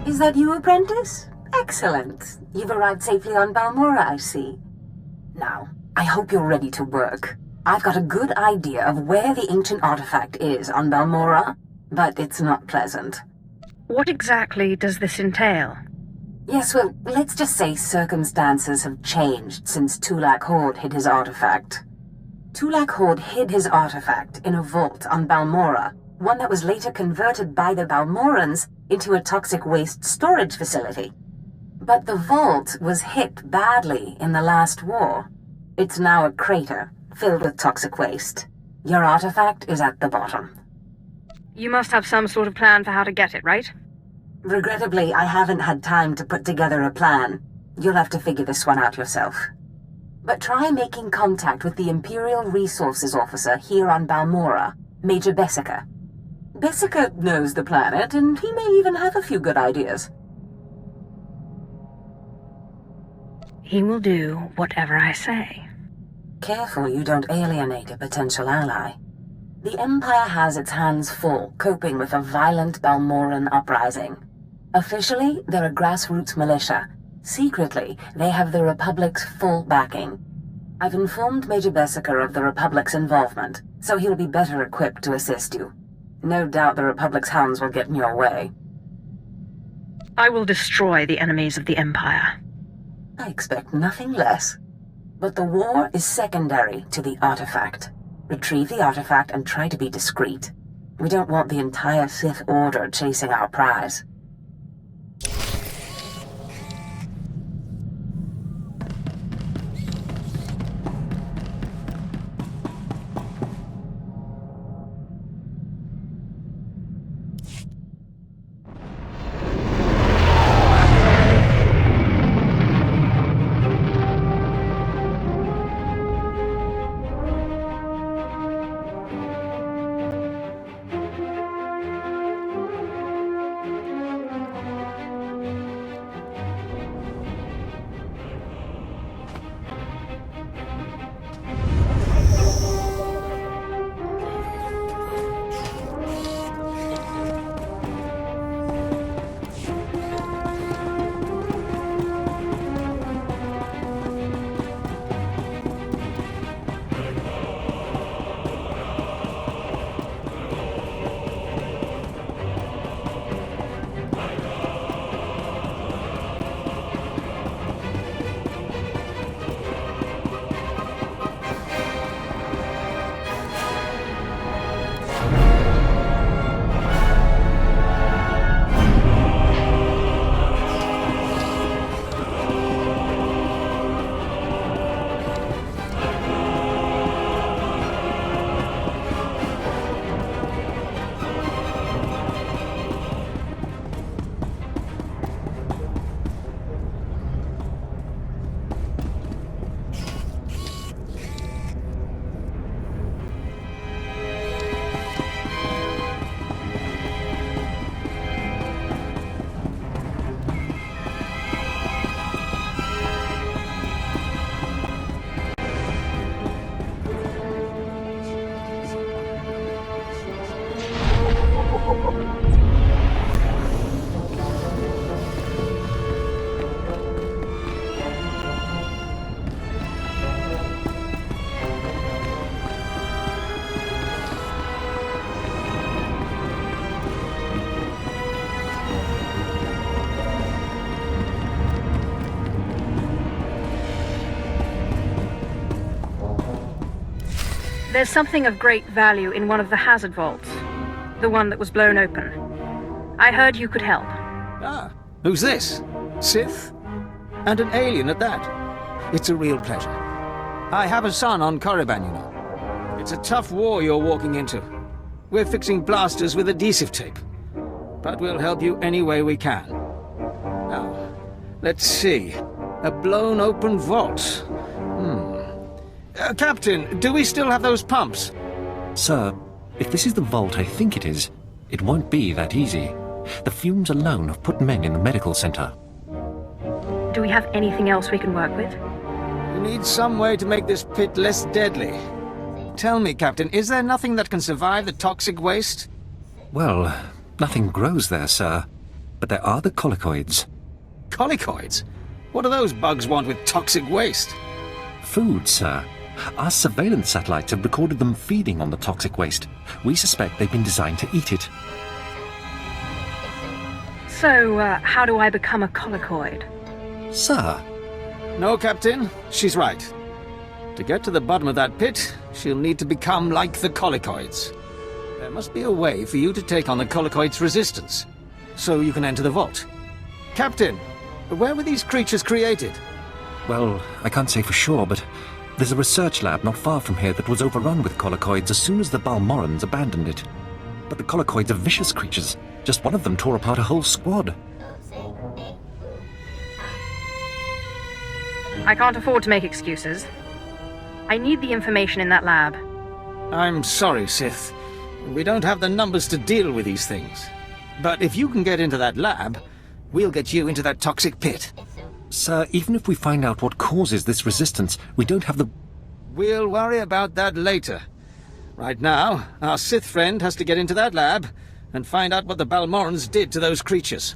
Is that you, apprentice? Excellent. You've arrived safely on Balmorra, I see. Now, I hope you're ready to work. I've got a good idea of where the ancient artifact is on Balmorra, but it's not pleasant. What exactly does this entail? Yes, well, let's just say circumstances have changed since Tulak Horde hid his artifact. Tulak Horde hid his artifact in a vault on Balmorra, one that was later converted by the Balmorrans into a toxic waste storage facility. But the vault was hit badly in the last war. It's now a crater, filled with toxic waste. Your artifact is at the bottom. You must have some sort of plan for how to get it, right? Regrettably, I haven't had time to put together a plan. You'll have to figure this one out yourself. But try making contact with the Imperial Resources Officer here on Balmorra, Major Bessica. Bessica knows the planet, and he may even have a few good ideas. He will do whatever I say. Careful you don't alienate a potential ally. The Empire has its hands full coping with a violent Balmorran uprising. Officially, they're a grassroots militia. Secretly, they have the Republic's full backing. I've informed Major Bessica of the Republic's involvement, so he'll be better equipped to assist you. No doubt the Republic's hounds will get in your way. I will destroy the enemies of the Empire. I expect nothing less. But the war is secondary to the artifact. Retrieve the artifact and try to be discreet. We don't want the entire Sith Order chasing our prize. There's something of great value in one of the hazard vaults. The one that was blown open. I heard you could help. Ah, who's this? Sith? And an alien at that. It's a real pleasure. I have a son on Korriban, you know. It's a tough war you're walking into. We're fixing blasters with adhesive tape. But we'll help you any way we can. Now, let's see. A blown open vault. Captain, do we still have those pumps? Sir, if this is the vault I think it is, it won't be that easy. The fumes alone have put men in the medical center. Do we have anything else we can work with? We need some way to make this pit less deadly. Tell me, Captain, is there nothing that can survive the toxic waste? Well, nothing grows there, sir. But there are the colicoids. Colicoids? What do those bugs want with toxic waste? Food, sir. Our surveillance satellites have recorded them feeding on the toxic waste. We suspect they've been designed to eat it. So, how do I become a colicoid? Sir? No, Captain. She's right. To get to the bottom of that pit, she'll need to become like the colicoids. There must be a way for you to take on the colicoids' resistance, so you can enter the vault. Captain, where were these creatures created? Well, I can't say for sure, but there's a research lab not far from here that was overrun with colicoids as soon as the Balmorrans abandoned it. But the colicoids are vicious creatures. Just one of them tore apart a whole squad. I can't afford to make excuses. I need the information in that lab. I'm sorry, Sith. We don't have the numbers to deal with these things. But if you can get into that lab, we'll get you into that toxic pit. Sir, even if we find out what causes this resistance, we don't have the... We'll worry about that later. Right now, our Sith friend has to get into that lab and find out what the Balmorrans did to those creatures.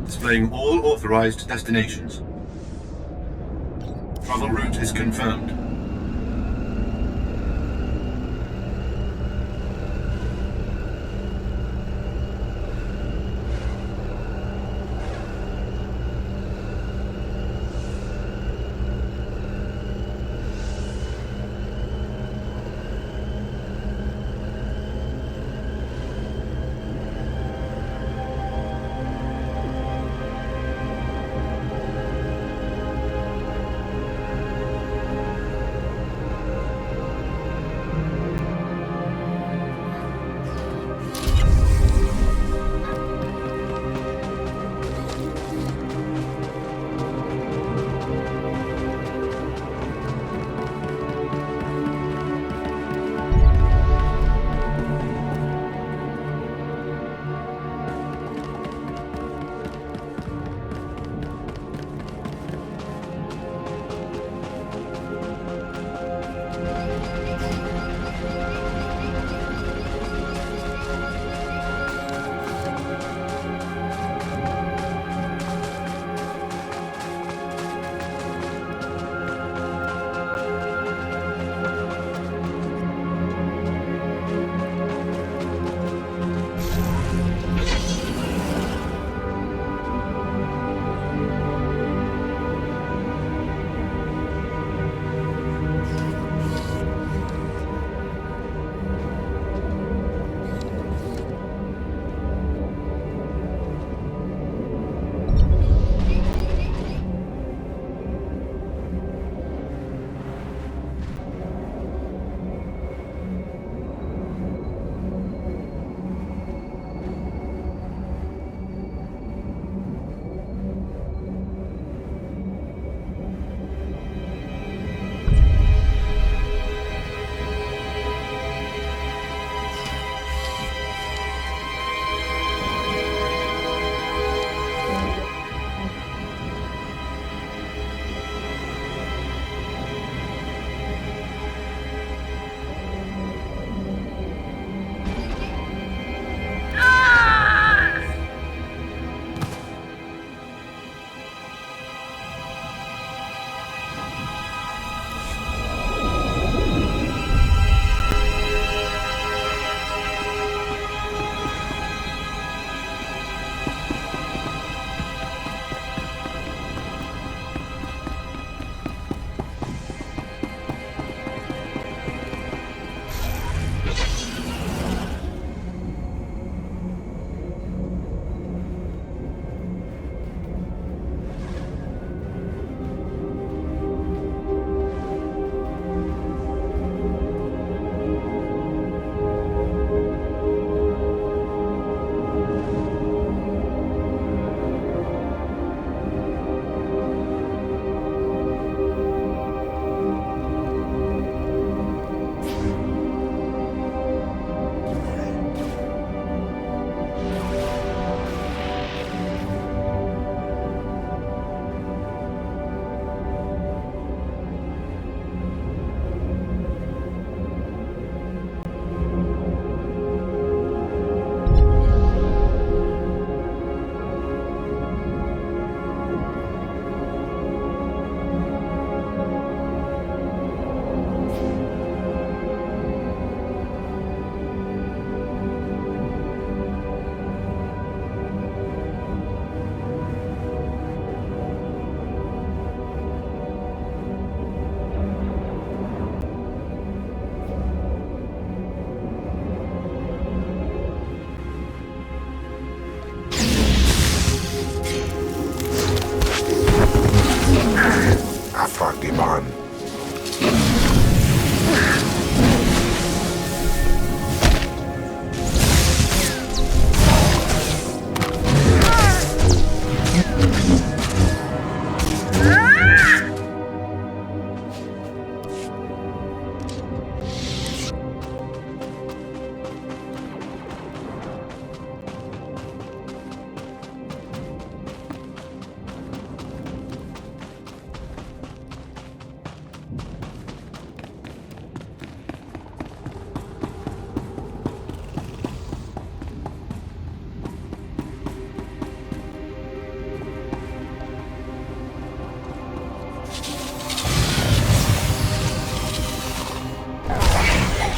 Displaying all authorized destinations. Travel route is confirmed.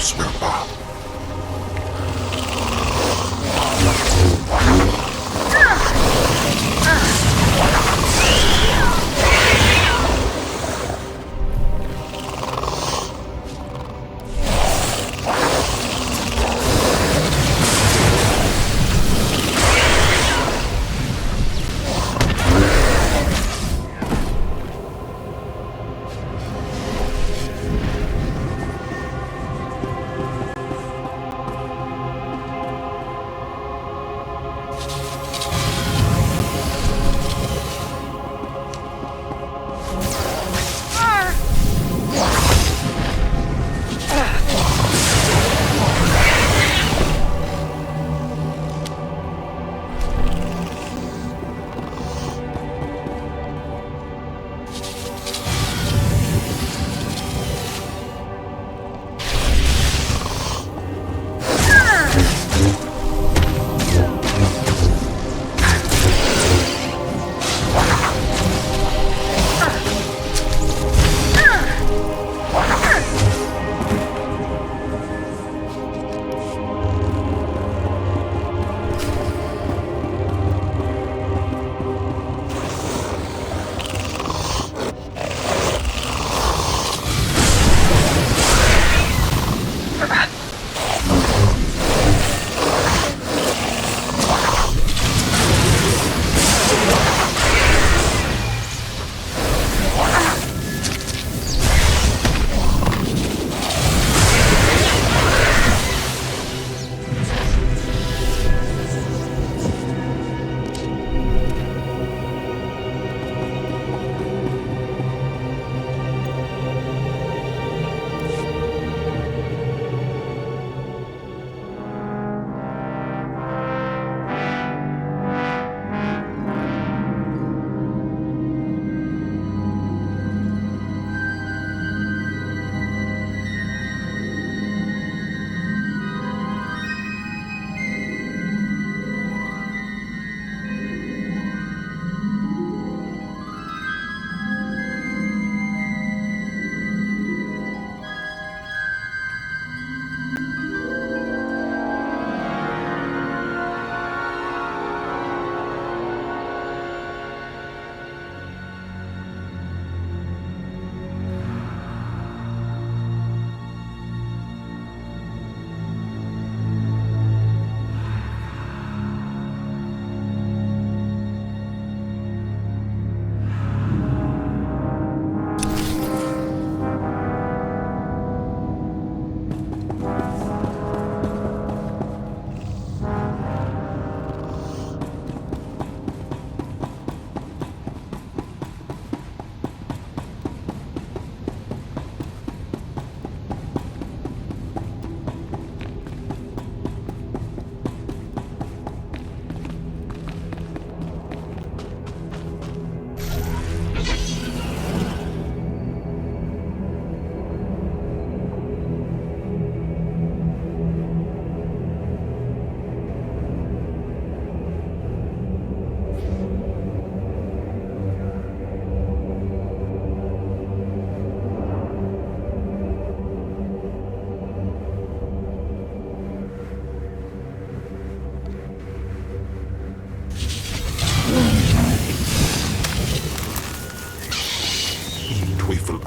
Skapa.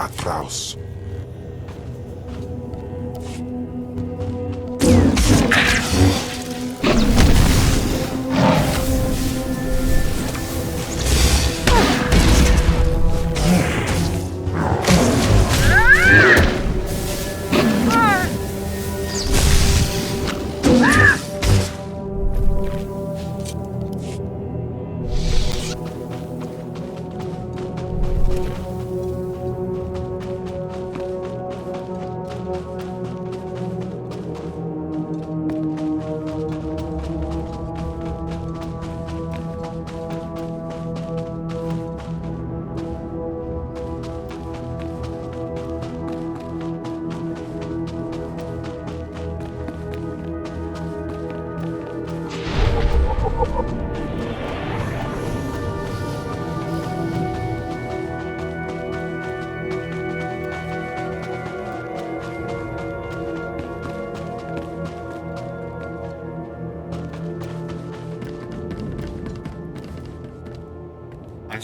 Atlaus.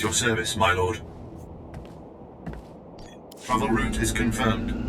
your service, my lord. Travel route is confirmed.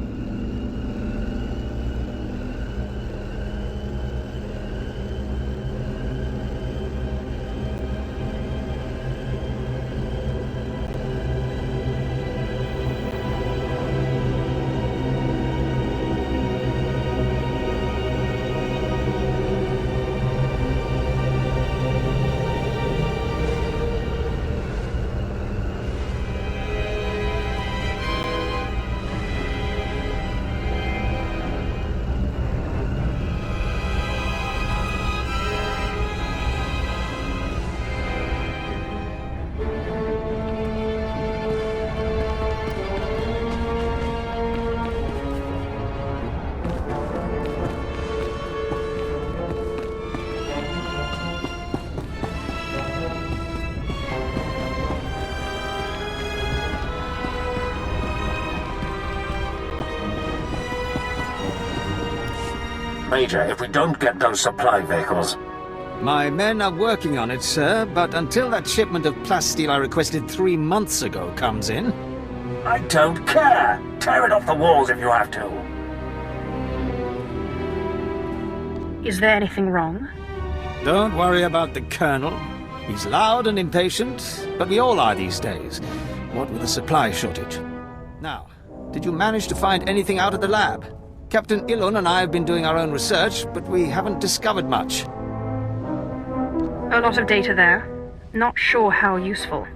Major, if we don't get those supply vehicles... My men are working on it, sir, but until that shipment of plasteel I requested 3 months ago comes in... I don't care! Tear it off the walls if you have to! Is there anything wrong? Don't worry about the Colonel. He's loud and impatient, but we all are these days, what with the supply shortage. Now, did you manage to find anything out at the lab? Captain Ilun and I have been doing our own research, but we haven't discovered much. A lot of data there. Not sure how useful.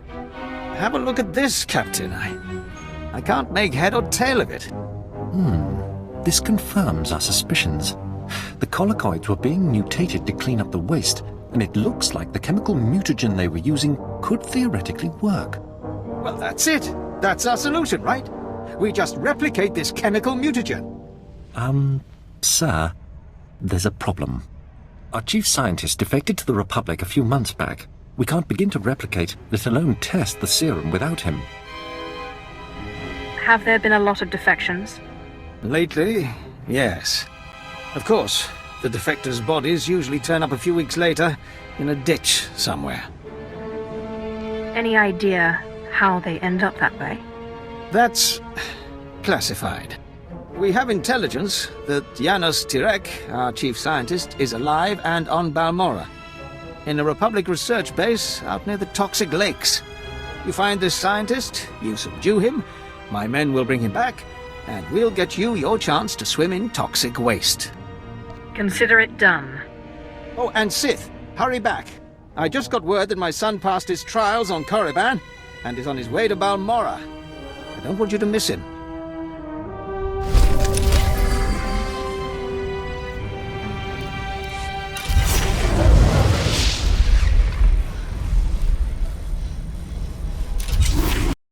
Have a look at this, Captain. I can't make head or tail of it. This confirms our suspicions. The collocoids were being mutated to clean up the waste, and it looks like the chemical mutagen they were using could theoretically work. Well, that's it. That's our solution, right? We just replicate this chemical mutagen. Sir, there's a problem. Our chief scientist defected to the Republic a few months back. We can't begin to replicate, let alone test the serum without him. Have there been a lot of defections? Lately, yes. Of course, the defectors' bodies usually turn up a few weeks later in a ditch somewhere. Any idea how they end up that way? That's classified. We have intelligence that Janos Tirek, our chief scientist, is alive and on Balmorra, in a Republic research base out near the toxic lakes. You find this scientist, you subdue him, my men will bring him back, and we'll get you your chance to swim in toxic waste. Consider it done. Oh, and Sith, hurry back. I just got word that my son passed his trials on Korriban and is on his way to Balmorra. I don't want you to miss him.